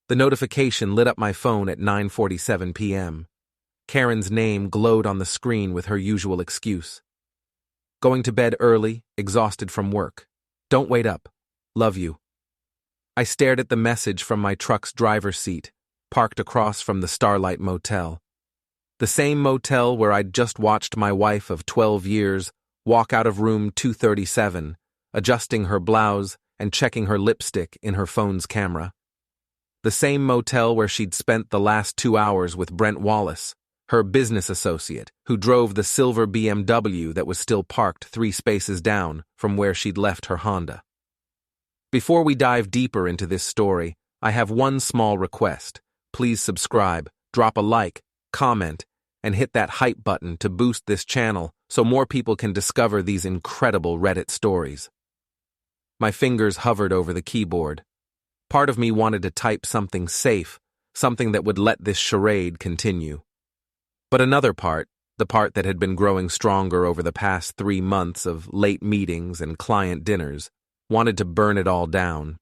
The notification lit up my phone at 9:47 p.m. Karen's name glowed on the screen with her usual excuse. Going to bed early, exhausted from work. Don't wait up. Love you. I stared at the message from my truck's driver's seat, parked across from the Starlite Motel. The same motel where I'd just watched my wife of 12 years walk out of room 237, adjusting her blouse and checking her lipstick in her phone's camera. The same motel where she'd spent the last 2 hours with Brent Wallace, her business associate, who drove the silver BMW that was still parked 3 spaces down from where she'd left her Honda. Before we dive deeper into this story, I have one small request. Please subscribe, drop a like, comment, and hit that hype button to boost this channel so more people can discover these incredible Reddit stories. My fingers hovered over the keyboard. Part of me wanted to type something safe, something that would let this charade continue. But another part, the part that had been growing stronger over the past 3 months of late meetings and client dinners, wanted to burn it all down.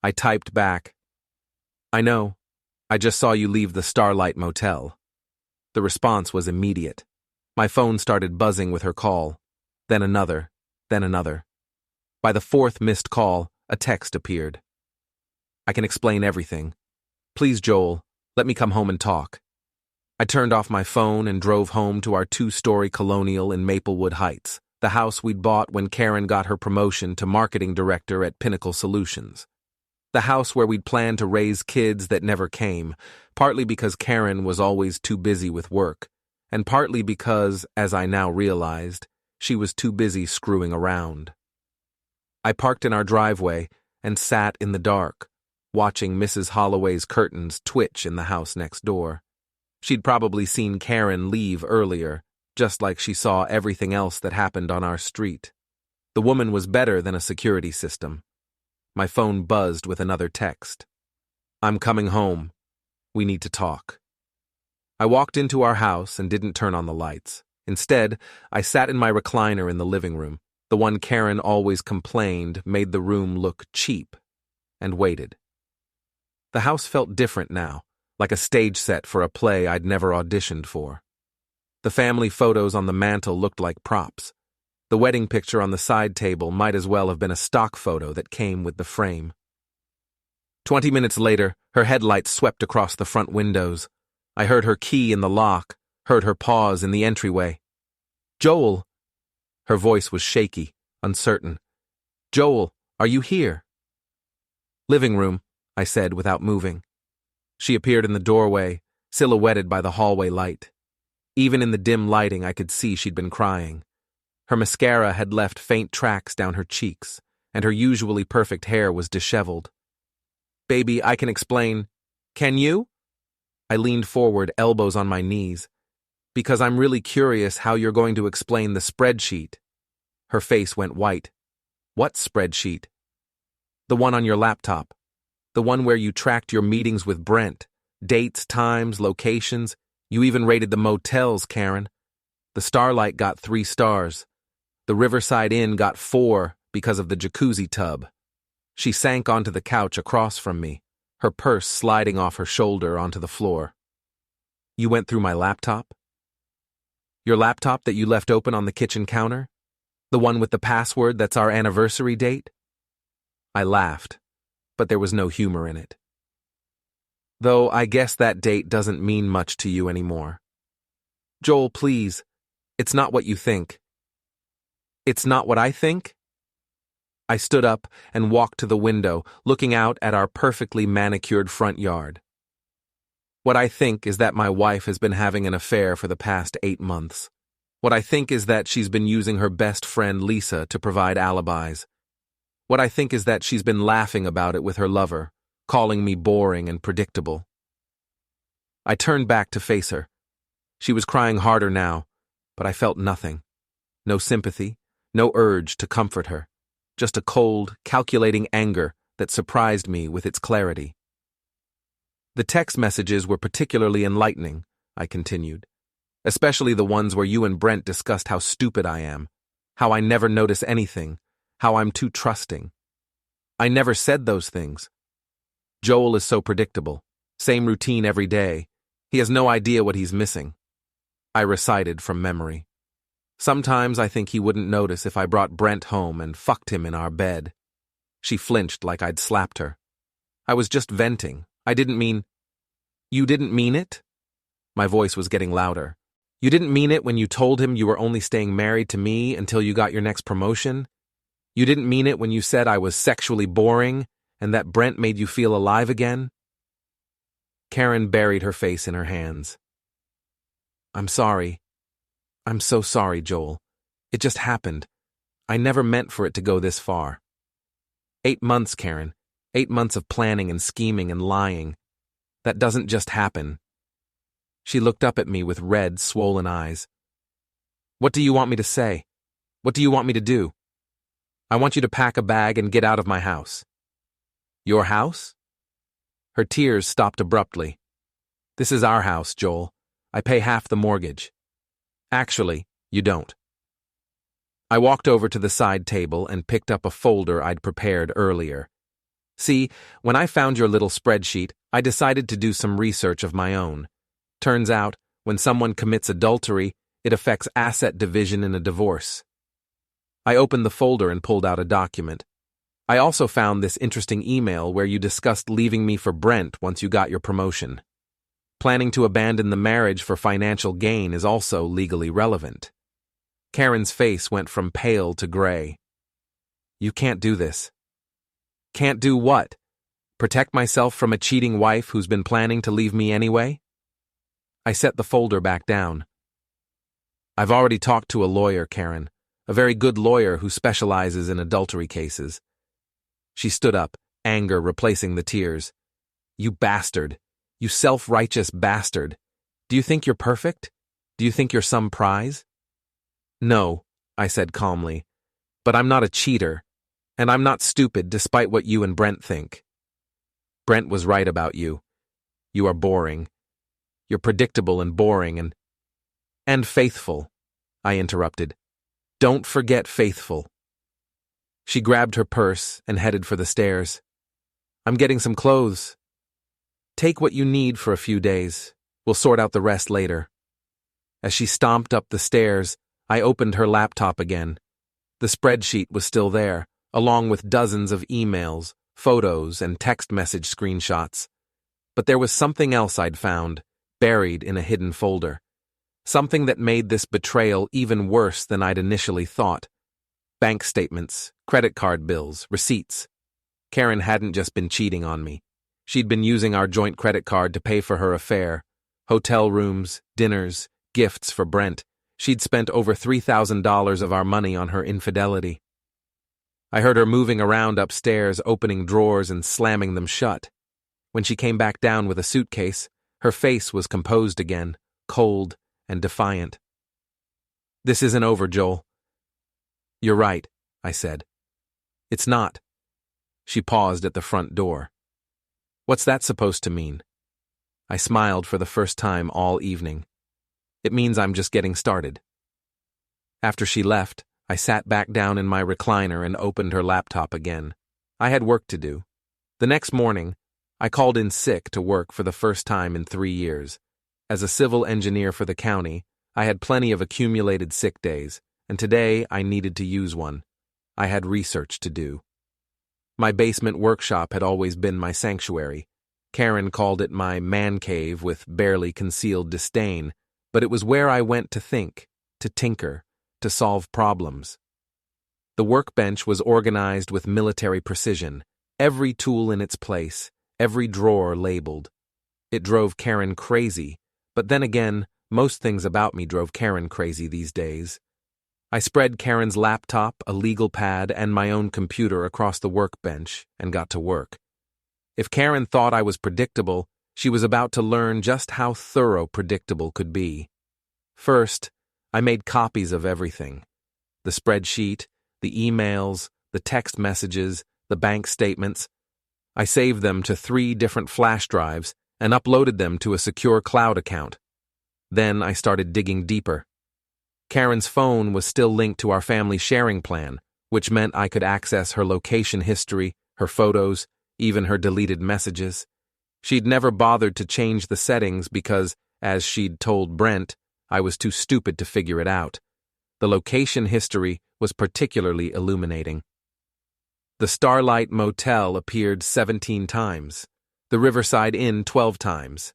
I typed back, "I know. I just saw you leave the Starlite Motel." The response was immediate. My phone started buzzing with her call. Then another, then another. By the 4th missed call, a text appeared. "I can explain everything. Please, Joel, let me come home and talk." I turned off my phone and drove home to our 2-story colonial in Maplewood Heights, the house we'd bought when Karen got her promotion to marketing director at Pinnacle Solutions. The house where we'd planned to raise kids that never came, partly because Karen was always too busy with work, and partly because, as I now realized, she was too busy screwing around. I parked in our driveway and sat in the dark, watching Mrs. Holloway's curtains twitch in the house next door. She'd probably seen Karen leave earlier, just like she saw everything else that happened on our street. The woman was better than a security system. My phone buzzed with another text. "I'm coming home. We need to talk." I walked into our house and didn't turn on the lights. Instead, I sat in my recliner in the living room, the one Karen always complained made the room look cheap, and waited. The house felt different now, like a stage set for a play I'd never auditioned for. The family photos on the mantel looked like props. The wedding picture on the side table might as well have been a stock photo that came with the frame. 20 minutes later, her headlights swept across the front windows. I heard her key in the lock, heard her pause in the entryway. "Joel!" Her voice was shaky, uncertain. "Joel, are you here?" "Living room," I said without moving. She appeared in the doorway, silhouetted by the hallway light. Even in the dim lighting, I could see she'd been crying. Her mascara had left faint tracks down her cheeks, and her usually perfect hair was disheveled. "Baby, I can explain." "Can you?" I leaned forward, elbows on my knees. "Because I'm really curious how you're going to explain the spreadsheet." Her face went white. "What spreadsheet?" "The one on your laptop. The one where you tracked your meetings with Brent. Dates, times, locations. You even rated the motels, Karen. The Starlight got 3 stars. The Riverside Inn got 4 because of the jacuzzi tub." She sank onto the couch across from me, her purse sliding off her shoulder onto the floor. "You went through my laptop?" "Your laptop that you left open on the kitchen counter? The one with the password that's our anniversary date?" I laughed, but there was no humor in it. "Though I guess that date doesn't mean much to you anymore." "Joel, please. It's not what you think." "It's not what I think?" I stood up and walked to the window, looking out at our perfectly manicured front yard. "What I think is that my wife has been having an affair for the past 8 months. What I think is that she's been using her best friend Lisa to provide alibis. What I think is that she's been laughing about it with her lover, calling me boring and predictable." I turned back to face her. She was crying harder now, but I felt nothing. No sympathy, no urge to comfort her. Just a cold, calculating anger that surprised me with its clarity. "The text messages were particularly enlightening," I continued. "Especially the ones where you and Brent discussed how stupid I am, how I never notice anything, how I'm too trusting. I never said those things." Joel is so predictable. Same routine every day. He has no idea what he's missing. I recited from memory. Sometimes I think he wouldn't notice if I brought Brent home and fucked him in our bed. She flinched like I'd slapped her. I was just venting. I didn't mean... You didn't mean it? My voice was getting louder. You didn't mean it when you told him you were only staying married to me until you got your next promotion? You didn't mean it when you said I was sexually boring and that Brent made you feel alive again? Karen buried her face in her hands. I'm sorry. I'm so sorry, Joel. It just happened. I never meant for it to go this far. 8 months, Karen. 8 months of planning and scheming and lying. That doesn't just happen. She looked up at me with red, swollen eyes. What do you want me to say? What do you want me to do? I want you to pack a bag and get out of my house. Your house? Her tears stopped abruptly. This is our house, Joel. I pay half the mortgage. Actually, you don't. I walked over to the side table and picked up a folder I'd prepared earlier. See, when I found your little spreadsheet, I decided to do some research of my own. Turns out, when someone commits adultery, it affects asset division in a divorce. I opened the folder and pulled out a document. I also found this interesting email where you discussed leaving me for Brent once you got your promotion. Planning to abandon the marriage for financial gain is also legally relevant. Karen's face went from pale to gray. You can't do this. Can't do what? Protect myself from a cheating wife who's been planning to leave me anyway? I set the folder back down. I've already talked to a lawyer, Karen, a very good lawyer who specializes in adultery cases. She stood up, anger replacing the tears. You bastard. You self-righteous bastard. Do you think you're perfect? Do you think you're some prize? No, I said calmly, but I'm not a cheater, and I'm not stupid despite what you and Brent think. Brent was right about you. You are boring. You're predictable and boring and faithful, I interrupted. Don't forget faithful. She grabbed her purse and headed for the stairs. I'm getting some clothes. Take what you need for a few days. We'll sort out the rest later. As she stomped up the stairs, I opened her laptop again. The spreadsheet was still there, along with dozens of emails, photos, and text message screenshots. But there was something else I'd found, buried in a hidden folder. Something that made this betrayal even worse than I'd initially thought. Bank statements, credit card bills, receipts. Karen hadn't just been cheating on me. She'd been using our joint credit card to pay for her affair. Hotel rooms, dinners, gifts for Brent. She'd spent over $3,000 of our money on her infidelity. I heard her moving around upstairs, opening drawers and slamming them shut. When she came back down with a suitcase, her face was composed again, cold and defiant. This isn't over, Joel. You're right, I said. It's not. She paused at the front door. What's that supposed to mean? I smiled for the first time all evening. It means I'm just getting started. After she left, I sat back down in my recliner and opened her laptop again. I had work to do. The next morning, I called in sick to work for the first time in 3 years. As a civil engineer for the county, I had plenty of accumulated sick days, and today I needed to use one. I had research to do. My basement workshop had always been my sanctuary. Karen called it my man cave with barely concealed disdain, but it was where I went to think, to tinker, to solve problems. The workbench was organized with military precision, every tool in its place, every drawer labeled. It drove Karen crazy, but then again, most things about me drove Karen crazy these days. I spread Karen's laptop, a legal pad, and my own computer across the workbench and got to work. If Karen thought I was predictable, she was about to learn just how thorough predictable could be. First, I made copies of everything. The spreadsheet, the emails, the text messages, the bank statements. I saved them to 3 different flash drives and uploaded them to a secure cloud account. Then I started digging deeper. Karen's phone was still linked to our family sharing plan, which meant I could access her location history, her photos, even her deleted messages. She'd never bothered to change the settings because, as she'd told Brent, I was too stupid to figure it out. The location history was particularly illuminating. The Starlite Motel appeared 17 times, the Riverside Inn 12 times.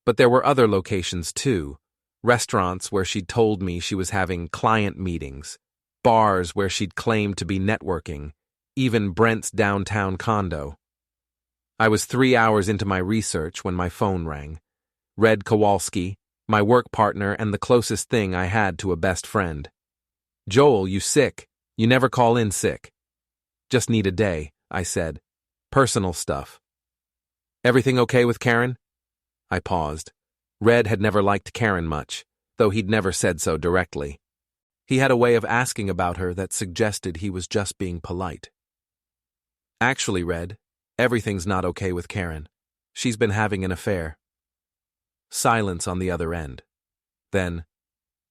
But there were other locations too, restaurants where she'd told me she was having client meetings, bars where she'd claimed to be networking, even Brent's downtown condo. I was 3 hours into my research when my phone rang. Red Kowalski, my work partner and the closest thing I had to a best friend. "Joel, you sick? You never call in sick." "Just need a day," I said. "Personal stuff." "Everything okay with Karen?" I paused. Red had never liked Karen much, though he'd never said so directly. He had a way of asking about her that suggested he was just being polite. "Actually, Red, everything's not okay with Karen. She's been having an affair." Silence on the other end. Then,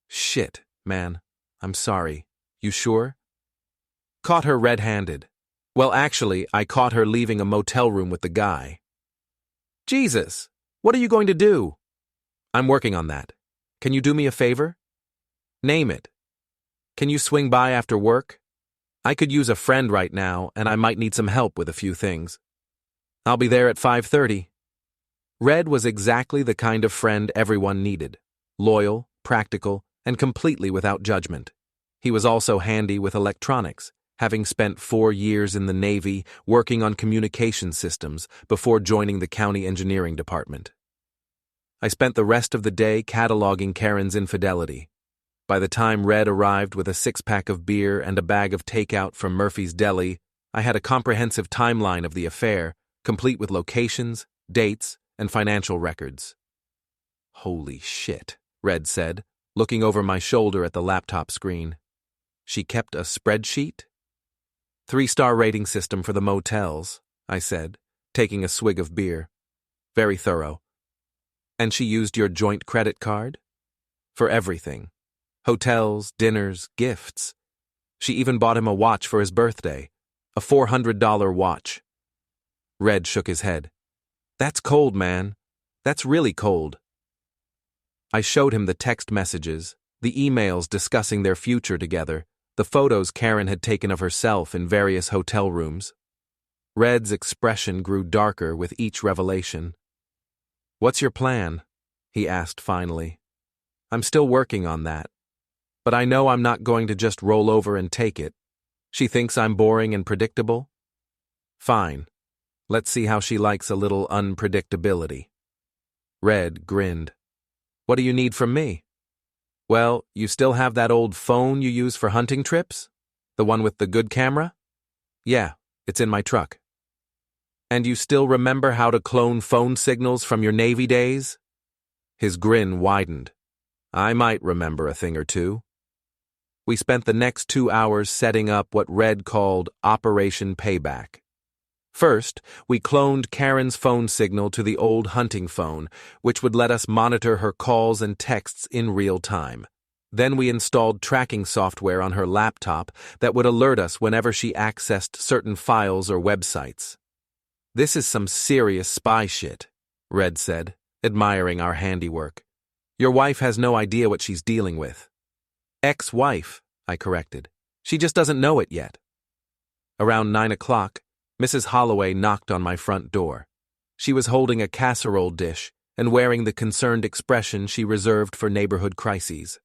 "Shit, man. I'm sorry. You sure?" "Caught her red-handed. Well, actually, I caught her leaving a motel room with the guy." "Jesus! What are you going to do?" "I'm working on that. Can you do me a favor?" "Name it." "Can you swing by after work? I could use a friend right now, and I might need some help with a few things." "I'll be there at 5:30. Red was exactly the kind of friend everyone needed. Loyal, practical, and completely without judgment. He was also handy with electronics, having spent 4 years in the Navy working on communication systems before joining the county engineering department. I spent the rest of the day cataloging Karen's infidelity. By the time Red arrived with a 6-pack of beer and a bag of takeout from Murphy's Deli, I had a comprehensive timeline of the affair, complete with locations, dates, and financial records. "Holy shit," Red said, looking over my shoulder at the laptop screen. "She kept a spreadsheet?" 3-star rating system for the motels," I said, taking a swig of beer. "Very thorough." "And she used your joint credit card?" "For everything. Hotels, dinners, gifts. She even bought him a watch for his birthday, a $400 watch." Red shook his head. "That's cold, man. That's really cold." I showed him the text messages, the emails discussing their future together, the photos Karen had taken of herself in various hotel rooms. Red's expression grew darker with each revelation. "What's your plan?" he asked finally. "I'm still working on that. But I know I'm not going to just roll over and take it. She thinks I'm boring and predictable? Fine. Let's see how she likes a little unpredictability." Red grinned. "What do you need from me?" "Well, you still have that old phone you use for hunting trips? The one with the good camera?" "Yeah, it's in my truck." "And you still remember how to clone phone signals from your Navy days?" His grin widened. "I might remember a thing or two." We spent the next 2 hours setting up what Red called Operation Payback. First, we cloned Karen's phone signal to the old hunting phone, which would let us monitor her calls and texts in real time. Then we installed tracking software on her laptop that would alert us whenever she accessed certain files or websites. "This is some serious spy shit," Red said, admiring our handiwork. "Your wife has no idea what she's dealing with." "Ex-wife," I corrected. "She just doesn't know it yet." Around 9 o'clock, Mrs. Holloway knocked on my front door. She was holding a casserole dish and wearing the concerned expression she reserved for neighborhood crises.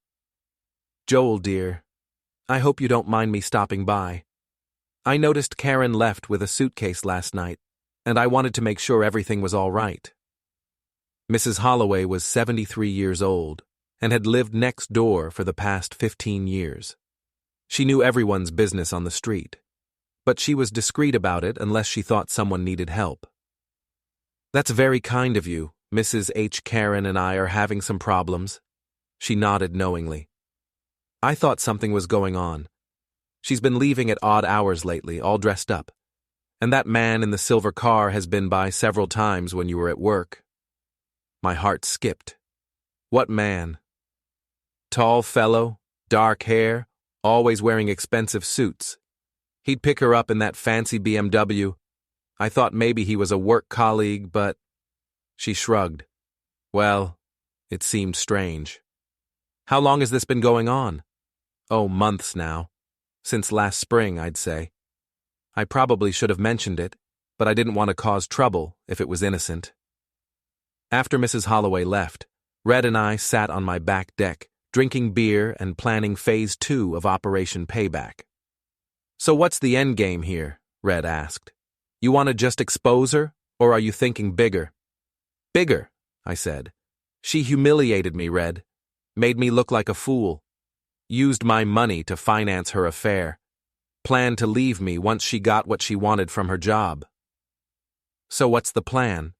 "Joel, dear, I hope you don't mind me stopping by. I noticed Karen left with a suitcase last night, and I wanted to make sure everything was all right." Mrs. Holloway was 73 years old and had lived next door for the past 15 years. She knew everyone's business on the street, but she was discreet about it unless she thought someone needed help. "That's very kind of you. Mrs. H. Karen and I are having some problems." She nodded knowingly. "I thought something was going on. She's been leaving at odd hours lately, all dressed up. And that man in the silver car has been by several times when you were at work." My heart skipped. "What man?" "Tall fellow, dark hair, always wearing expensive suits. He'd pick her up in that fancy BMW. I thought maybe he was a work colleague, but... She shrugged. Well, it seemed strange. How long has this been going on? Oh, months now. Since last spring, I'd say. I probably should have mentioned it, but I didn't want to cause trouble if it was innocent. After Mrs. Holloway left, Red and I sat on my back deck, drinking beer and planning Phase 2 of Operation Payback. So what's the end game here? Red asked. You want to just expose her, or are you thinking bigger? Bigger, I said. She humiliated me, Red. Made me look like a fool. Used my money to finance her affair. Planned to leave me once she got what she wanted from her job. So what's the plan?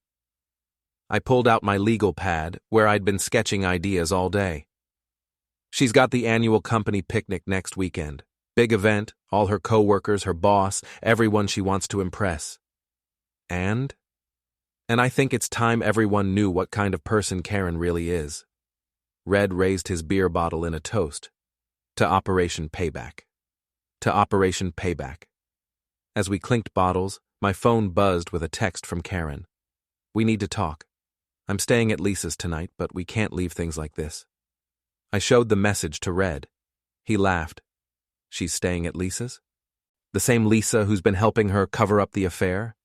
I pulled out my legal pad, where I'd been sketching ideas all day. She's got the annual company picnic next weekend. Big event, all her co-workers, her boss, everyone she wants to impress. And I think it's time everyone knew what kind of person Karen really is. Red raised his beer bottle in a toast. To Operation Payback. To Operation Payback. As we clinked bottles, my phone buzzed with a text from Karen. We need to talk. I'm staying at Lisa's tonight, but we can't leave things like this. I showed the message to Red. He laughed. She's staying at Lisa's? The same Lisa who's been helping her cover up the affair?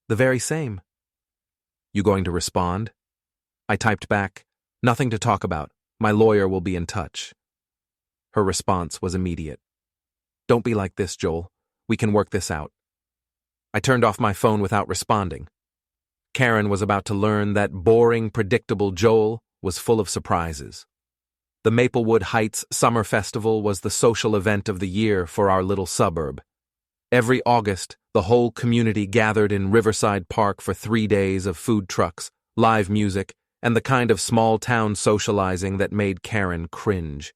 The very same. You going to respond? I typed back, nothing to talk about. My lawyer will be in touch. Her response was immediate. Don't be like this, Joel. We can work this out. I turned off my phone without responding. Karen was about to learn that boring, predictable Joel was full of surprises. The Maplewood Heights Summer Festival was the social event of the year for our little suburb. Every August, the whole community gathered in Riverside Park for 3 days of food trucks, live music, and the kind of small-town socializing that made Karen cringe.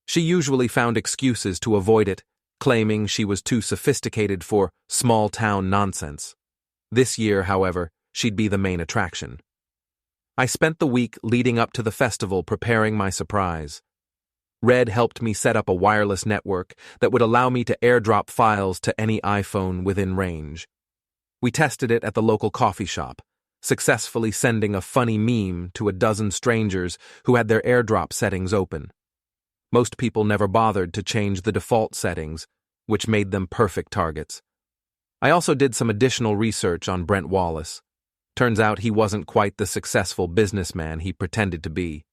She usually found excuses to avoid it, claiming she was too sophisticated for small-town nonsense. This year, however, she'd be the main attraction. I spent the week leading up to the festival preparing my surprise. Red helped me set up a wireless network that would allow me to airdrop files to any iPhone within range. We tested it at the local coffee shop, successfully sending a funny meme to a dozen strangers who had their airdrop settings open. Most people never bothered to change the default settings, which made them perfect targets. I also did some additional research on Brent Wallace. Turns out he wasn't quite the successful businessman he pretended to be.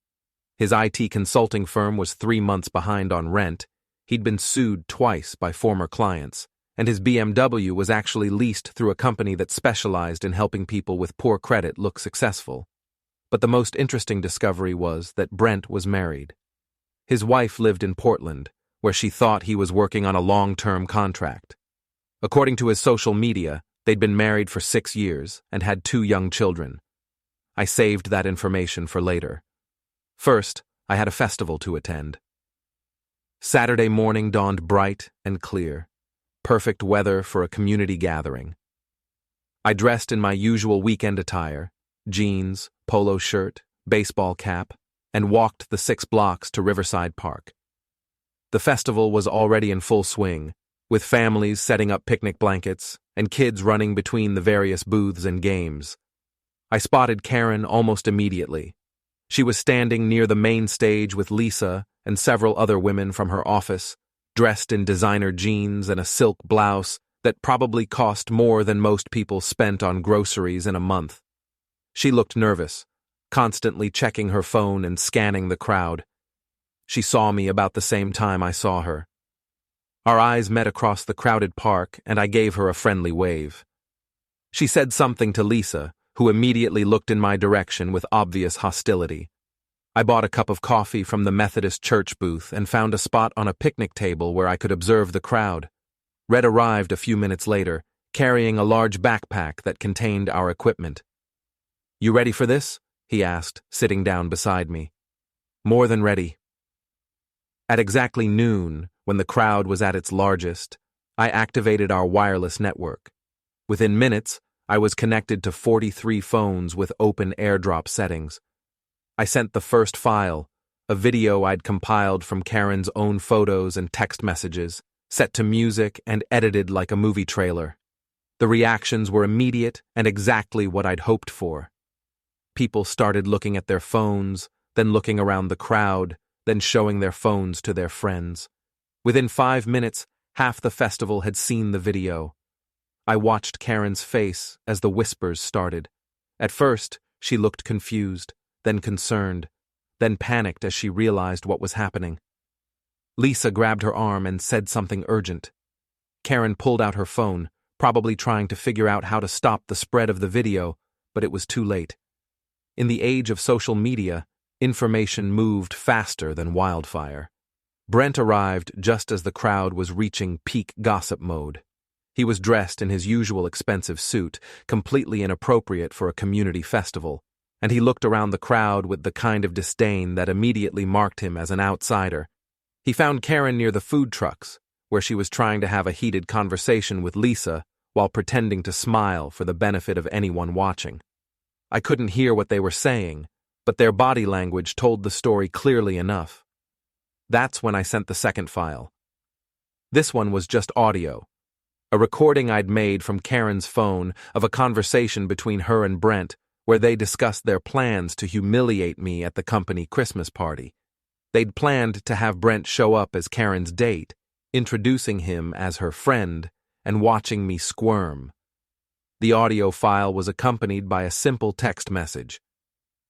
His IT consulting firm was 3 months behind on rent, he'd been sued twice by former clients, and his BMW was actually leased through a company that specialized in helping people with poor credit look successful. But the most interesting discovery was that Brent was married. His wife lived in Portland, where she thought he was working on a long-term contract. According to his social media, they'd been married for 6 years and had 2 young children. I saved that information for later. First, I had a festival to attend. Saturday morning dawned bright and clear. Perfect weather for a community gathering. I dressed in my usual weekend attire, jeans, polo shirt, baseball cap, and walked the 6 blocks to Riverside Park. The festival was already in full swing, with families setting up picnic blankets and kids running between the various booths and games. I spotted Karen almost immediately. She was standing near the main stage with Lisa and several other women from her office, dressed in designer jeans and a silk blouse that probably cost more than most people spent on groceries in a month. She looked nervous, constantly checking her phone and scanning the crowd. She saw me about the same time I saw her. Our eyes met across the crowded park, and I gave her a friendly wave. She said something to Lisa, who immediately looked in my direction with obvious hostility. I bought a cup of coffee from the Methodist church booth and found a spot on a picnic table where I could observe the crowd. Red arrived a few minutes later, carrying a large backpack that contained our equipment. "You ready for this?" he asked, sitting down beside me. "More than ready." At exactly noon, when the crowd was at its largest, I activated our wireless network. Within minutes, I was connected to 43 phones with open airdrop settings. I sent the first file, a video I'd compiled from Karen's own photos and text messages, set to music and edited like a movie trailer. The The reactions were immediate and exactly what I'd hoped for. People started looking at their phones, then looking around the crowd, then showing their phones to their friends. Within 5 minutes, half the festival had seen the video. I watched Karen's face as the whispers started. At first, she looked confused, then concerned, then panicked as she realized what was happening. Lisa grabbed her arm and said something urgent. Karen pulled out her phone, probably trying to figure out how to stop the spread of the video, but it was too late. In the age of social media, information moved faster than wildfire. Brent arrived just as the crowd was reaching peak gossip mode. He was dressed in his usual expensive suit, completely inappropriate for a community festival, and he looked around the crowd with the kind of disdain that immediately marked him as an outsider. He found Karen near the food trucks, where she was trying to have a heated conversation with Lisa while pretending to smile for the benefit of anyone watching. I couldn't hear what they were saying, but their body language told the story clearly enough. That's when I sent the second file. This one was just audio, a recording I'd made from Karen's phone of a conversation between her and Brent where they discussed their plans to humiliate me at the company Christmas party. They'd planned to have Brent show up as Karen's date, introducing him as her friend and watching me squirm. The audio file was accompanied by a simple text message.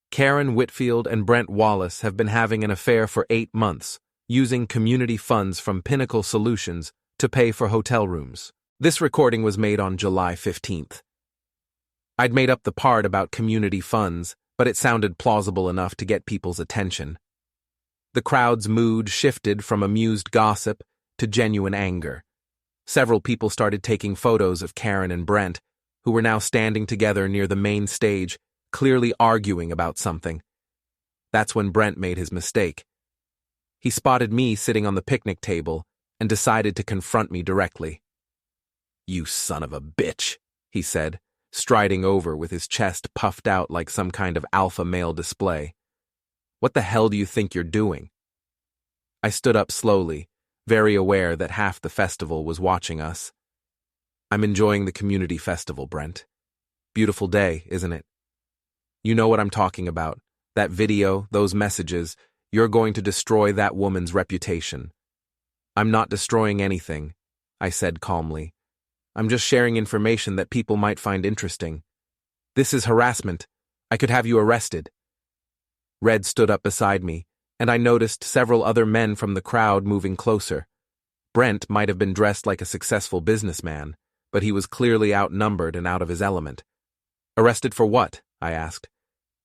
Karen Whitfield and Brent Wallace have been having an affair for 8 months, using community funds from Pinnacle Solutions to pay for hotel rooms. This recording was made on July 15th. I'd made up the part about community funds, but it sounded plausible enough to get people's attention. The crowd's mood shifted from amused gossip to genuine anger. Several people started taking photos of Karen and Brent, who were now standing together near the main stage, clearly arguing about something. That's when Brent made his mistake. He spotted me sitting on the picnic table and decided to confront me directly. "You son of a bitch," he said, striding over with his chest puffed out like some kind of alpha male display. "What the hell do you think you're doing?" I stood up slowly, very aware that half the festival was watching us. "I'm enjoying the community festival, Brent. Beautiful day, isn't it? You know what I'm talking about. That video, those messages, you're going to destroy that woman's reputation." "I'm not destroying anything," I said calmly. "I'm just sharing information that people might find interesting. This is harassment. I could have you arrested." Red stood up beside me, and I noticed several other men from the crowd moving closer. Brent might have been dressed like a successful businessman, but he was clearly outnumbered and out of his element. "Arrested for what?" I asked.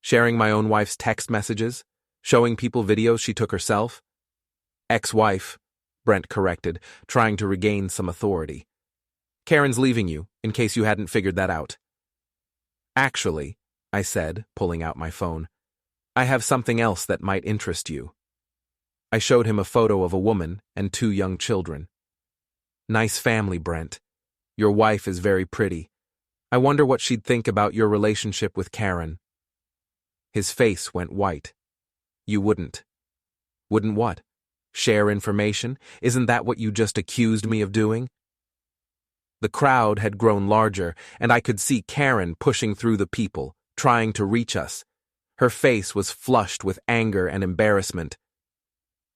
"Sharing my own wife's text messages? Showing people videos she took herself?" "Ex-wife," Brent corrected, trying to regain some authority. "Karen's leaving you, in case you hadn't figured that out." "Actually," I said, pulling out my phone, "I have something else that might interest you." I showed him a photo of a woman and 2 young children. "Nice family, Brent. Your wife is very pretty. I wonder what she'd think about your relationship with Karen." His face went white. "You wouldn't." "Wouldn't what? Share information? Isn't that what you just accused me of doing?" The crowd had grown larger, and I could see Karen pushing through the people, trying to reach us. Her face was flushed with anger and embarrassment.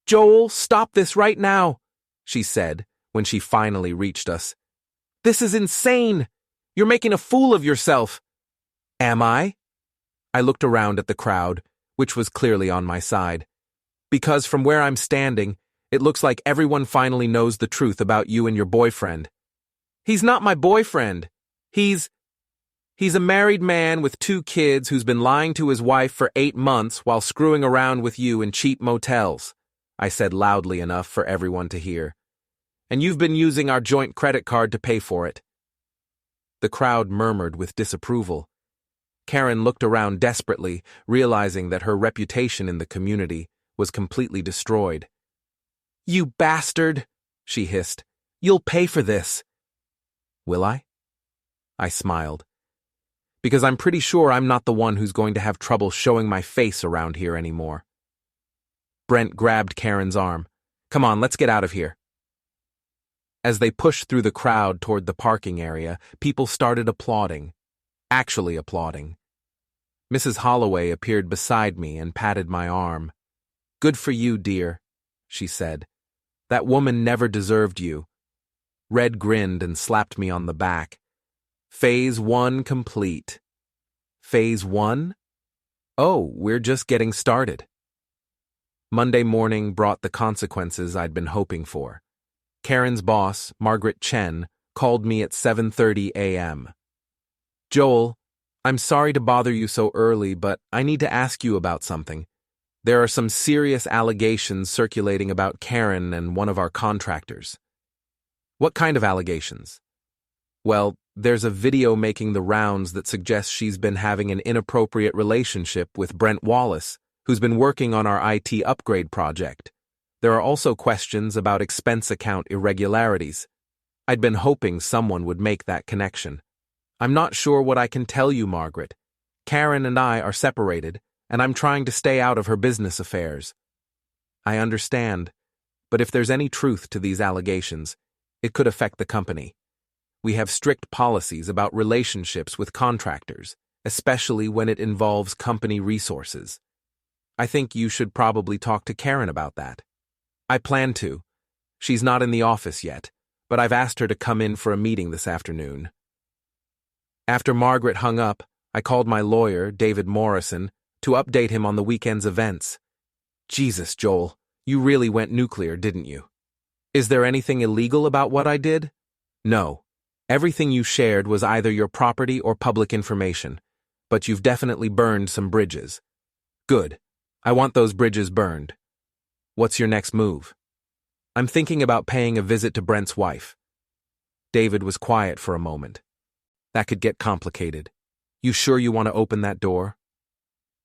"Joel, stop this right now," she said when she finally reached us. "This is insane. You're making a fool of yourself." "Am I?" I looked around at the crowd, which was clearly on my side. "Because from where I'm standing, it looks like everyone finally knows the truth about you and your boyfriend." "He's not my boyfriend. He's a married man with 2 kids who's been lying to his wife for 8 months while screwing around with you in cheap motels," I said loudly enough for everyone to hear. "And you've been using our joint credit card to pay for it." The crowd murmured with disapproval. Karen looked around desperately, realizing that her reputation in the community was completely destroyed. "You bastard," she hissed. "You'll pay for this." "Will I?" I smiled. "Because I'm pretty sure I'm not the one who's going to have trouble showing my face around here anymore." Brent grabbed Karen's arm. "Come on, let's get out of here." As they pushed through the crowd toward the parking area, people started applauding. Actually applauding. Mrs. Holloway appeared beside me and patted my arm. "Good for you, dear," she said. "That woman never deserved you." Red grinned and slapped me on the back. Phase 1 complete. Phase 1? Oh, we're just getting started. Monday morning brought the consequences I'd been hoping for. Karen's boss, Margaret Chen, called me at 7:30 a.m. "Joel, I'm sorry to bother you so early, but I need to ask you about something. There are some serious allegations circulating about Karen and one of our contractors." "What kind of allegations?" "Well, there's a video making the rounds that suggests she's been having an inappropriate relationship with Brent Wallace, who's been working on our IT upgrade project. There are also questions about expense account irregularities. I'd been hoping someone would make that connection. I'm not sure what I can tell you, Margaret. Karen and I are separated, and I'm trying to stay out of her business affairs." "I understand, but if there's any truth to these allegations, it could affect the company. We have strict policies about relationships with contractors, especially when it involves company resources. I think you should probably talk to Karen about that." "I plan to. She's not in the office yet, but I've asked her to come in for a meeting this afternoon." After Margaret hung up, I called my lawyer, David Morrison, to update him on the weekend's events. "Jesus, Joel, you really went nuclear, didn't you? Is there anything illegal about what I did?" "No. Everything you shared was either your property or public information, but you've definitely burned some bridges." "Good. I want those bridges burned. What's your next move?" "I'm thinking about paying a visit to Brent's wife." David was quiet for a moment. "That could get complicated. You sure you want to open that door?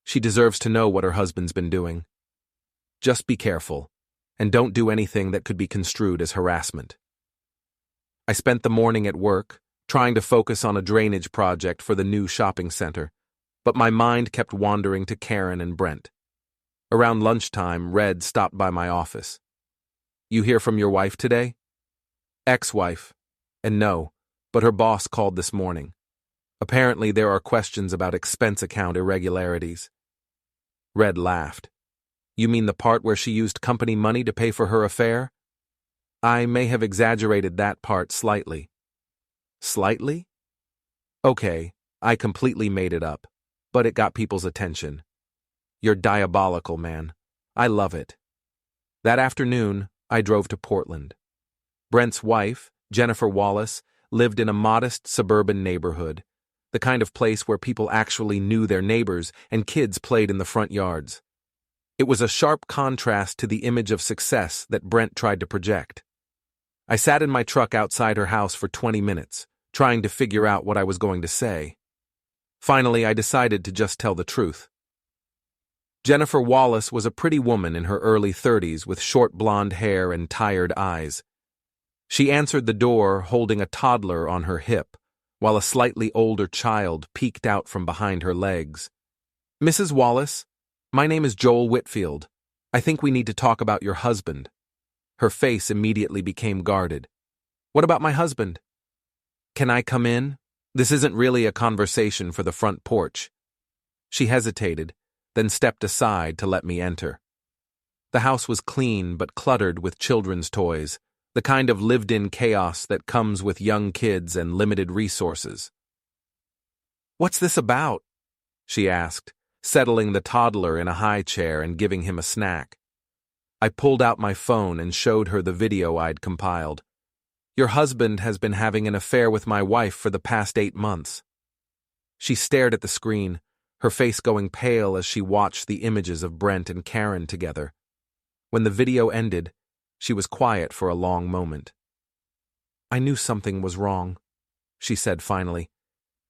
She deserves to know what her husband's been doing. Just be careful, and don't do anything that could be construed as harassment." I spent the morning at work, trying to focus on a drainage project for the new shopping center, but my mind kept wandering to Karen and Brent. Around lunchtime, Red stopped by my office. "You hear from your wife today?" "Ex-wife. And no, but her boss called this morning. Apparently there are questions about expense account irregularities." Red laughed. "You mean the part where she used company money to pay for her affair?" "I may have exaggerated that part slightly." "Slightly?" "Okay, I completely made it up, but it got people's attention. You're diabolical, man. I love it." That afternoon, I drove to Portland. Brent's wife, Jennifer Wallace, lived in a modest suburban neighborhood, the kind of place where people actually knew their neighbors and kids played in the front yards. It was a sharp contrast to the image of success that Brent tried to project. I sat in my truck outside her house for 20 minutes, trying to figure out what I was going to say. Finally, I decided to just tell the truth. Jennifer Wallace was a pretty woman in her early 30s with short blonde hair and tired eyes. She answered the door holding a toddler on her hip, while a slightly older child peeked out from behind her legs. "Mrs. Wallace, my name is Joel Whitfield. I think we need to talk about your husband." Her face immediately became guarded. "What about my husband?" "Can I come in? This isn't really a conversation for the front porch." She hesitated, then stepped aside to let me enter. The house was clean but cluttered with children's toys, the kind of lived-in chaos that comes with young kids and limited resources. "What's this about?" she asked, settling the toddler in a high chair and giving him a snack. I pulled out my phone and showed her the video I'd compiled. "Your husband has been having an affair with my wife for the past 8 months." She stared at the screen, her face going pale as she watched the images of Brent and Karen together. When the video ended, she was quiet for a long moment. "I knew something was wrong," she said finally.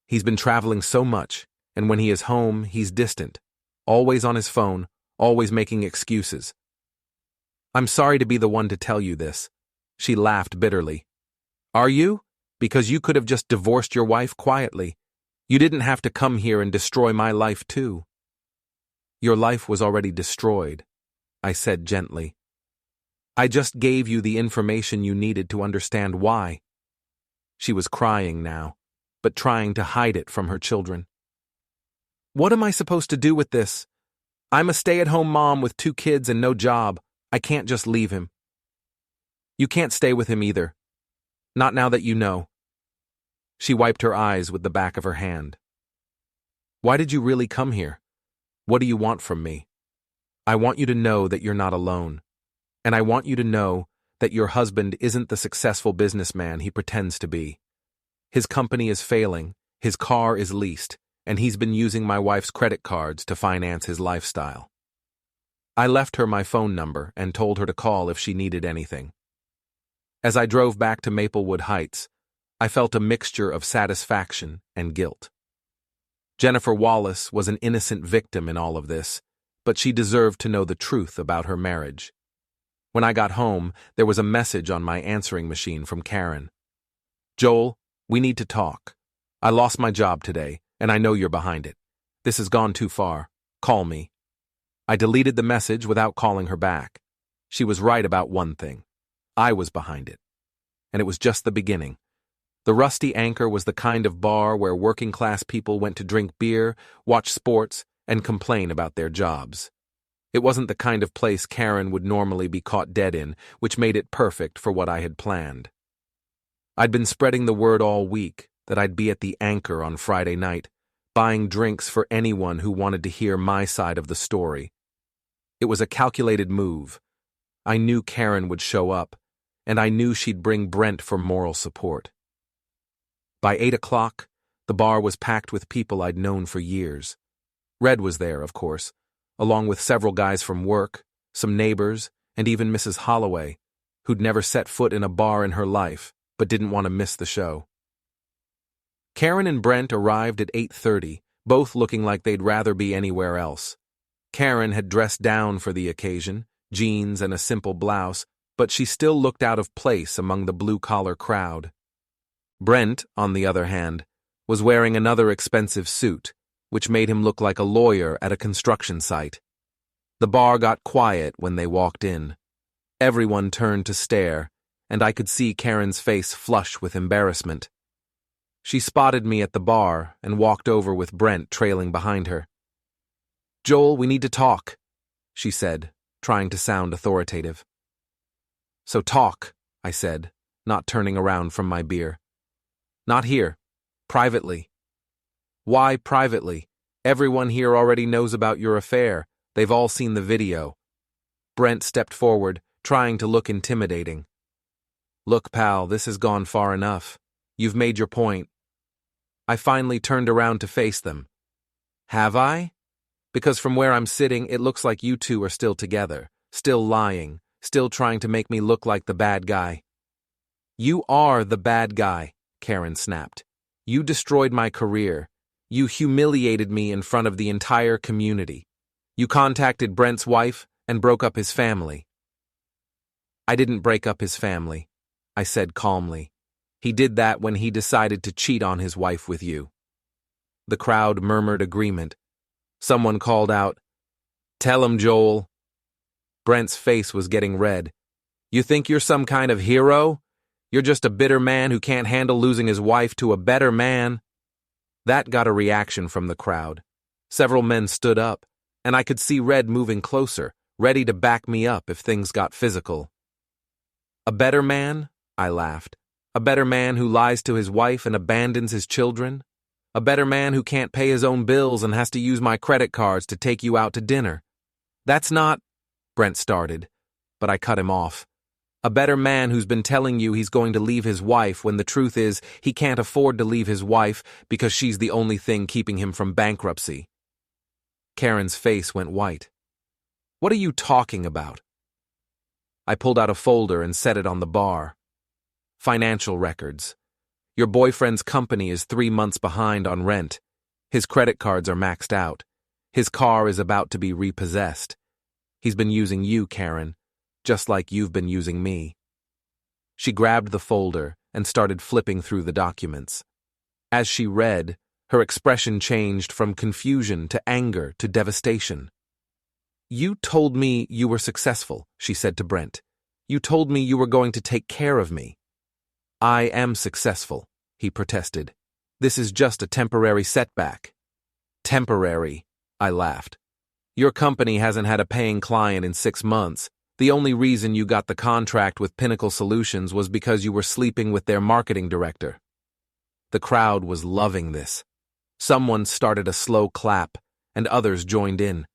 "He's been traveling so much, and when he is home, he's distant, always on his phone, always making excuses. I'm sorry to be the one to tell you this." She laughed bitterly. "Are you? Because you could have just divorced your wife quietly. You didn't have to come here and destroy my life too." "Your life was already destroyed," I said gently. I just gave you the information you needed to understand why. She was crying now, but trying to hide it from her children. What am I supposed to do with this? I'm a stay-at-home mom with 2 kids and no job. I can't just leave him. You can't stay with him either. Not now that you know. She wiped her eyes with the back of her hand. Why did you really come here? What do you want from me? I want you to know that you're not alone. And I want you to know that your husband isn't the successful businessman he pretends to be. His company is failing, his car is leased, and he's been using my wife's credit cards to finance his lifestyle. I left her my phone number and told her to call if she needed anything. As I drove back to Maplewood Heights, I felt a mixture of satisfaction and guilt. Jennifer Wallace was an innocent victim in all of this, but she deserved to know the truth about her marriage. When I got home, there was a message on my answering machine from Karen. Joel, we need to talk. I lost my job today, and I know you're behind it. This has gone too far. Call me. I deleted the message without calling her back. She was right about one thing. I was behind it. And it was just the beginning. The Rusty Anchor was the kind of bar where working-class people went to drink beer, watch sports, and complain about their jobs. It wasn't the kind of place Karen would normally be caught dead in, which made it perfect for what I had planned. I'd been spreading the word all week that I'd be at the Anchor on Friday night, buying drinks for anyone who wanted to hear my side of the story. It was a calculated move. I knew Karen would show up, and I knew she'd bring Brent for moral support. By 8 o'clock, the bar was packed with people I'd known for years. Red was there, of course, along with several guys from work, some neighbors, and even Mrs. Holloway, who'd never set foot in a bar in her life, but didn't want to miss the show. Karen and Brent arrived at 8:30, both looking like they'd rather be anywhere else. Karen had dressed down for the occasion, jeans and a simple blouse, but she still looked out of place among the blue-collar crowd. Brent, on the other hand, was wearing another expensive suit, which made him look like a lawyer at a construction site. The bar got quiet when they walked in. Everyone turned to stare, and I could see Karen's face flush with embarrassment. She spotted me at the bar and walked over with Brent trailing behind her. "Joel, we need to talk," she said, trying to sound authoritative. "So talk," I said, not turning around from my beer. "Not here. Privately." "Why privately? Everyone here already knows about your affair. They've all seen the video." Brent stepped forward, trying to look intimidating. "Look, pal, this has gone far enough. You've made your point." I finally turned around to face them. "Have I? Because from where I'm sitting, it looks like you two are still together, still lying, still trying to make me look like the bad guy." "You are the bad guy," Karen snapped. "You destroyed my career. You humiliated me in front of the entire community. You contacted Brent's wife and broke up his family." "I didn't break up his family," I said calmly. "He did that when he decided to cheat on his wife with you." The crowd murmured agreement. Someone called out, "Tell him, Joel." Brent's face was getting red. "You think you're some kind of hero? You're just a bitter man who can't handle losing his wife to a better man." That got a reaction from the crowd. Several men stood up, and I could see Red moving closer, ready to back me up if things got physical. "A better man?" I laughed. "A better man who lies to his wife and abandons his children? A better man who can't pay his own bills and has to use my credit cards to take you out to dinner? That's not—" Brent started, but I cut him off. "A better man who's been telling you he's going to leave his wife when the truth is he can't afford to leave his wife because she's the only thing keeping him from bankruptcy." Karen's face went white. "What are you talking about?" I pulled out a folder and set it on the bar. "Financial records. Your boyfriend's company is 3 months behind on rent. His credit cards are maxed out. His car is about to be repossessed. He's been using you, Karen, just like you've been using me." She grabbed the folder and started flipping through the documents. As she read, her expression changed from confusion to anger to devastation. "You told me you were successful," she said to Brent. You told me you were going to take care of me. I am successful, he protested. This is just a temporary setback. Temporary, I laughed. Your company hasn't had a paying client in 6 months. The only reason you got the contract with Pinnacle Solutions was because you were sleeping with their marketing director. The crowd was loving this. Someone started a slow clap, and others joined in.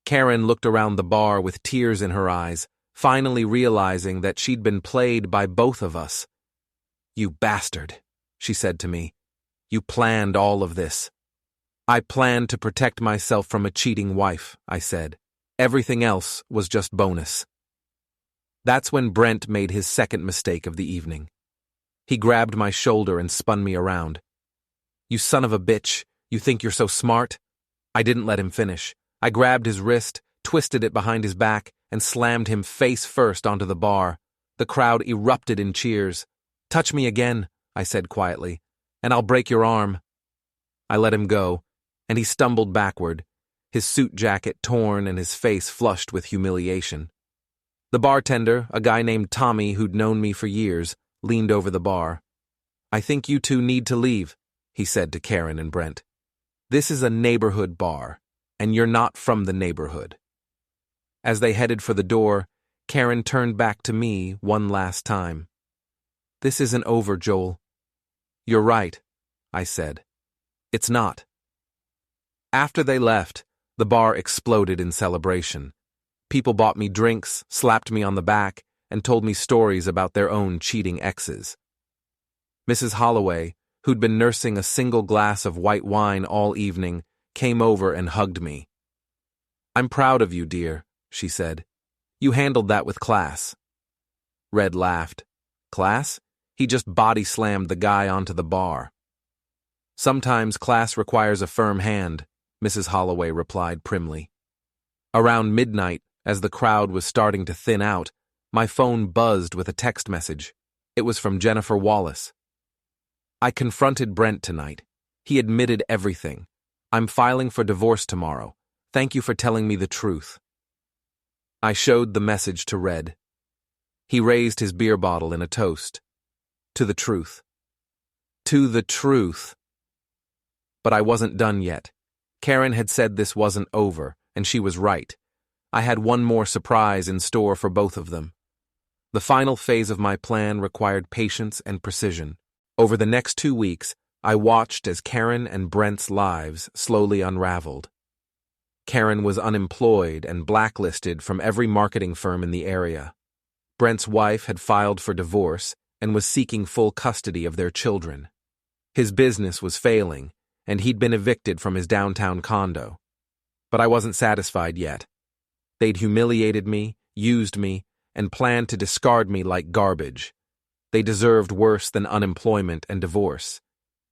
Karen looked around the bar with tears in her eyes, finally realizing that she'd been played by both of us. You bastard, she said to me. You planned all of this. I planned to protect myself from a cheating wife, I said. Everything else was just bonus. That's when Brent made his second mistake of the evening. He grabbed my shoulder and spun me around. You son of a bitch, you think you're so smart? I didn't let him finish. I grabbed his wrist, twisted it behind his back, and slammed him face first onto the bar. The crowd erupted in cheers. Touch me again, I said quietly, and I'll break your arm. I let him go, and he stumbled backward, his suit jacket torn and his face flushed with humiliation. The bartender, a guy named Tommy who'd known me for years, leaned over the bar. I think you two need to leave, he said to Karen and Brent. This is a neighborhood bar, and you're not from the neighborhood. As they headed for the door, Karen turned back to me one last time. This isn't over, Joel. You're right, I said. It's not. After they left, the bar exploded in celebration. People bought me drinks, slapped me on the back, and told me stories about their own cheating exes. Mrs. Holloway, who'd been nursing a single glass of white wine all evening, came over and hugged me. I'm proud of you, dear, she said. You handled that with class. Red laughed. Class? He just body-slammed the guy onto the bar. Sometimes class requires a firm hand, Mrs. Holloway replied primly. Around midnight, as the crowd was starting to thin out, my phone buzzed with a text message. It was from Jennifer Wallace. I confronted Brent tonight. He admitted everything. I'm filing for divorce tomorrow. Thank you for telling me the truth. I showed the message to Red. He raised his beer bottle in a toast. To the truth. To the truth. But I wasn't done yet. Karen had said this wasn't over, and she was right. I had one more surprise in store for both of them. The final phase of my plan required patience and precision. Over the next 2 weeks, I watched as Karen and Brent's lives slowly unraveled. Karen was unemployed and blacklisted from every marketing firm in the area. Brent's wife had filed for divorce and was seeking full custody of their children. His business was failing, and he'd been evicted from his downtown condo. But I wasn't satisfied yet. They'd humiliated me, used me, and planned to discard me like garbage. They deserved worse than unemployment and divorce.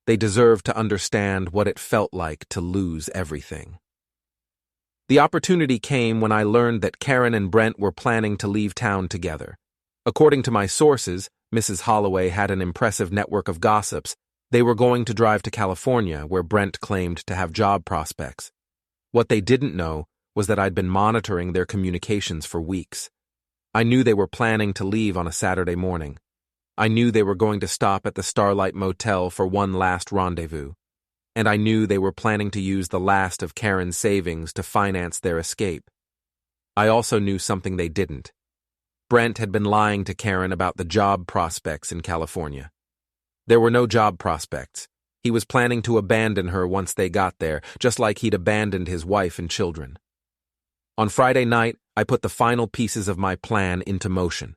They deserved to understand what it felt like to lose everything. The opportunity came when I learned that Karen and Brent were planning to leave town together. According to my sources, Mrs. Holloway had an impressive network of gossips. They were going to drive to California, where Brent claimed to have job prospects. What they didn't know was that I'd been monitoring their communications for weeks. I knew they were planning to leave on a Saturday morning. I knew they were going to stop at the Starlite Motel for one last rendezvous. And I knew they were planning to use the last of Karen's savings to finance their escape. I also knew something they didn't. Brent had been lying to Karen about the job prospects in California. There were no job prospects. He was planning to abandon her once they got there, just like he'd abandoned his wife and children. On Friday night, I put the final pieces of my plan into motion.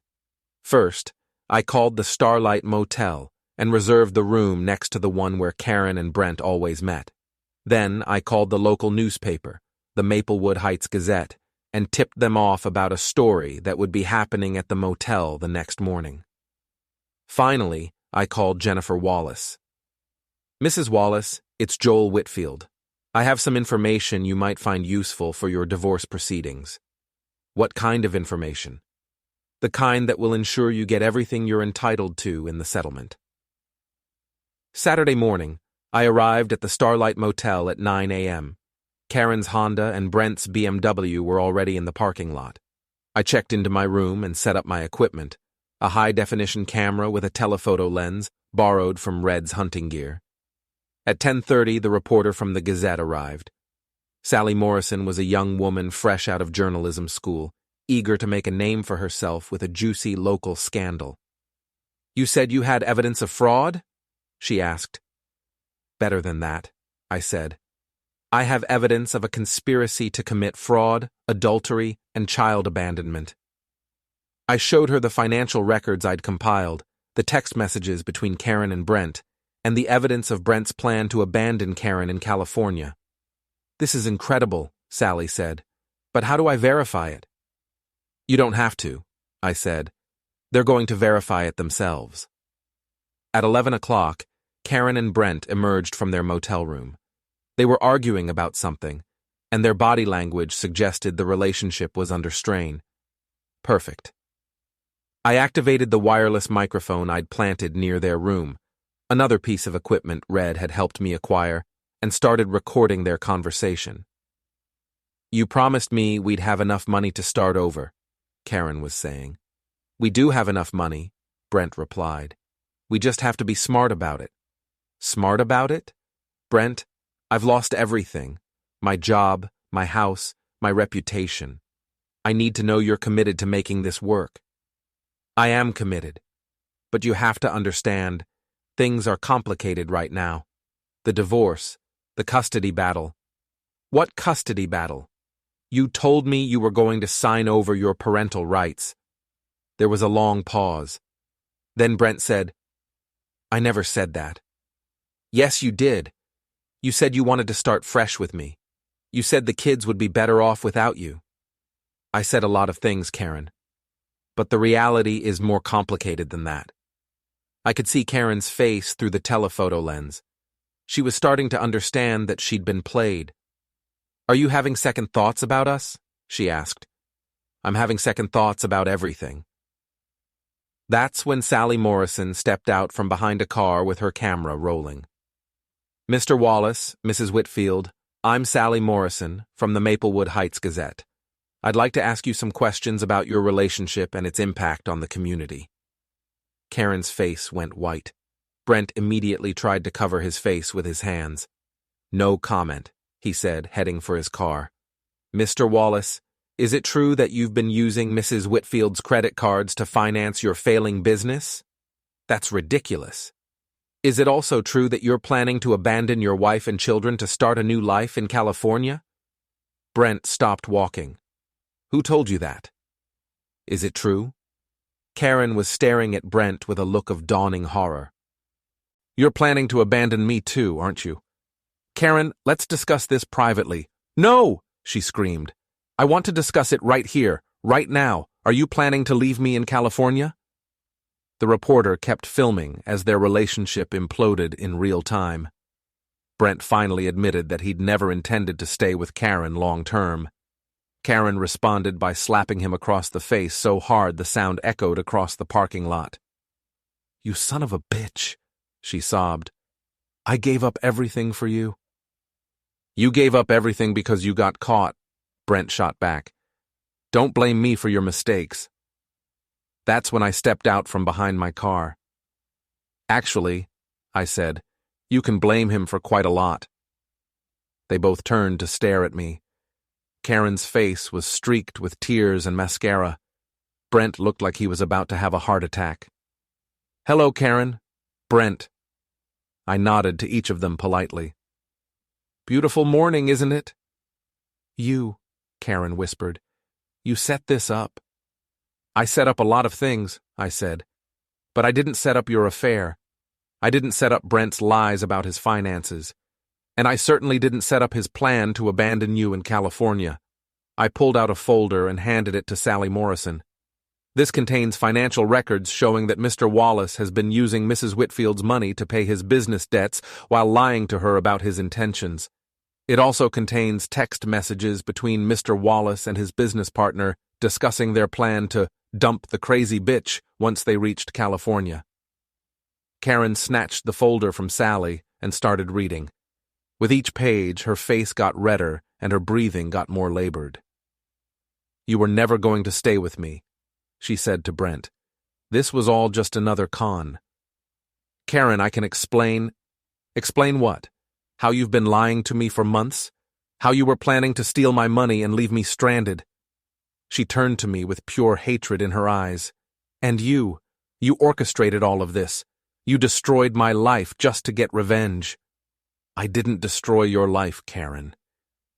First, I called the Starlite Motel and reserved the room next to the one where Karen and Brent always met. Then I called the local newspaper, the Maplewood Heights Gazette, and tipped them off about a story that would be happening at the motel the next morning. Finally, I called Jennifer Wallace. Mrs. Wallace, it's Joel Whitfield. I have some information you might find useful for your divorce proceedings. What kind of information? The kind that will ensure you get everything you're entitled to in the settlement. Saturday morning, I arrived at the Starlite Motel at 9 a.m. Karen's Honda and Brent's BMW were already in the parking lot. I checked into my room and set up my equipment, a high-definition camera with a telephoto lens borrowed from Red's hunting gear. At 10:30, the reporter from the Gazette arrived. Sally Morrison was a young woman fresh out of journalism school, eager to make a name for herself with a juicy local scandal. "You said you had evidence of fraud?" she asked. "Better than that," I said. "I have evidence of a conspiracy to commit fraud, adultery, and child abandonment." I showed her the financial records I'd compiled, the text messages between Karen and Brent, and the evidence of Brent's plan to abandon Karen in California. "This is incredible," Sally said, "but how do I verify it?" "You don't have to," I said. "They're going to verify it themselves." At 11 o'clock, Karen and Brent emerged from their motel room. They were arguing about something, and their body language suggested the relationship was under strain. Perfect. I activated the wireless microphone I'd planted near their room, another piece of equipment Red had helped me acquire, and started recording their conversation. "You promised me we'd have enough money to start over," Karen was saying. "We do have enough money," Brent replied. "We just have to be smart about it." "Smart about it? Brent, I've lost everything. My job, my house, my reputation. I need to know you're committed to making this work." "I am committed. But you have to understand, things are complicated right now. The divorce, the custody battle." "What custody battle? You told me you were going to sign over your parental rights." There was a long pause. Then Brent said, "I never said that." "Yes, you did. You said you wanted to start fresh with me. You said the kids would be better off without you." "I said a lot of things, Karen. But the reality is more complicated than that." I could see Karen's face through the telephoto lens. She was starting to understand that she'd been played. "Are you having second thoughts about us?" she asked. "I'm having second thoughts about everything." That's when Sally Morrison stepped out from behind a car with her camera rolling. "Mr. Wallace, Mrs. Whitfield, I'm Sally Morrison from the Maplewood Heights Gazette. I'd like to ask you some questions about your relationship and its impact on the community." Karen's face went white. Brent immediately tried to cover his face with his hands. "No comment," he said, heading for his car. "Mr. Wallace, is it true that you've been using Mrs. Whitfield's credit cards to finance your failing business? That's ridiculous. Is it also true that you're planning to abandon your wife and children to start a new life in California?" Brent stopped walking. "Who told you that?" "Is it true?" Karen was staring at Brent with a look of dawning horror. "You're planning to abandon me too, aren't you?" "Karen, let's discuss this privately." "No!" she screamed. "I want to discuss it right here, right now. Are you planning to leave me in California?" The reporter kept filming as their relationship imploded in real time. Brent finally admitted that he'd never intended to stay with Karen long term. Karen responded by slapping him across the face so hard the sound echoed across the parking lot. "You son of a bitch," she sobbed. "I gave up everything for you." "You gave up everything because you got caught," Brent shot back. "Don't blame me for your mistakes." That's when I stepped out from behind my car. "Actually," I said, "you can blame him for quite a lot." They both turned to stare at me. Karen's face was streaked with tears and mascara. Brent looked like he was about to have a heart attack. "Hello, Karen. Brent." I nodded to each of them politely. "Beautiful morning, isn't it?" "You," Karen whispered. "You set this up." "I set up a lot of things," I said. "But I didn't set up your affair. I didn't set up Brent's lies about his finances. And I certainly didn't set up his plan to abandon you in California." I pulled out a folder and handed it to Sally Morrison. "This contains financial records showing that Mr. Wallace has been using Mrs. Whitfield's money to pay his business debts while lying to her about his intentions. It also contains text messages between Mr. Wallace and his business partner discussing their plan to dump the crazy bitch once they reached California." Karen snatched the folder from Sally and started reading. With each page, her face got redder and her breathing got more labored. You were never going to stay with me, she said to Brent. This was all just another con. Karen, I can explain. Explain what? How you've been lying to me for months? How you were planning to steal my money and leave me stranded? She turned to me with pure hatred in her eyes. And you orchestrated all of this. You destroyed my life just to get revenge. I didn't destroy your life, Karen.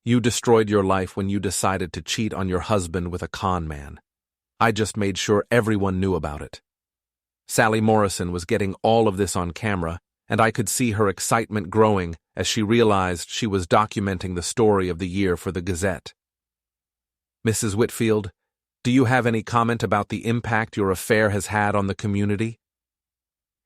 You destroyed your life when you decided to cheat on your husband with a con man. I just made sure everyone knew about it. Sally Morrison was getting all of this on camera, and I could see her excitement growing as she realized she was documenting the story of the year for the Gazette. Mrs. Whitfield, do you have any comment about the impact your affair has had on the community?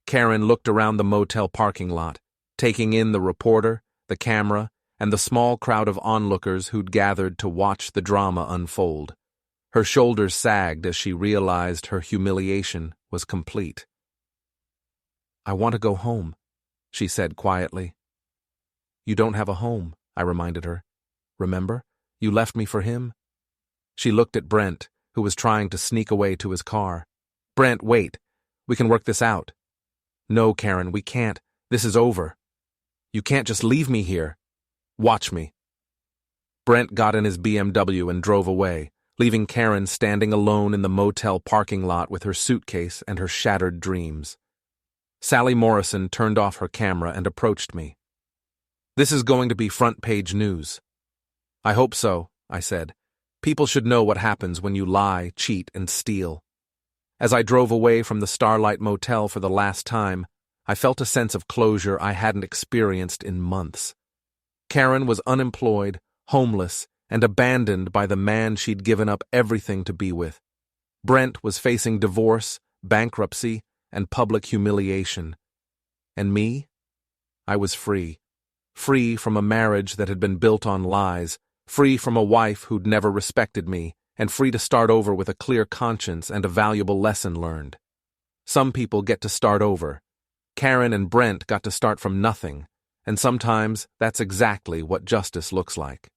Karen looked around the motel parking lot, taking in the reporter, the camera, and the small crowd of onlookers who'd gathered to watch the drama unfold. Her shoulders sagged as she realized her humiliation was complete. I want to go home, she said quietly. You don't have a home, I reminded her. Remember? You left me for him. She looked at Brent, who was trying to sneak away to his car. Brent, wait. We can work this out. No, Karen, we can't. This is over. You can't just leave me here. Watch me. Brent got in his BMW and drove away, leaving Karen standing alone in the motel parking lot with her suitcase and her shattered dreams. Sally Morrison turned off her camera and approached me. This is going to be front-page news. I hope so, I said. People should know what happens when you lie, cheat, and steal. As I drove away from the Starlite Motel for the last time, I felt a sense of closure I hadn't experienced in months. Karen was unemployed, homeless, and abandoned by the man she'd given up everything to be with. Brent was facing divorce, bankruptcy, and public humiliation. And me? I was free. Free from a marriage that had been built on lies, free from a wife who'd never respected me, and free to start over with a clear conscience and a valuable lesson learned. Some people get to start over. Karen and Brent got to start from nothing, and sometimes that's exactly what justice looks like.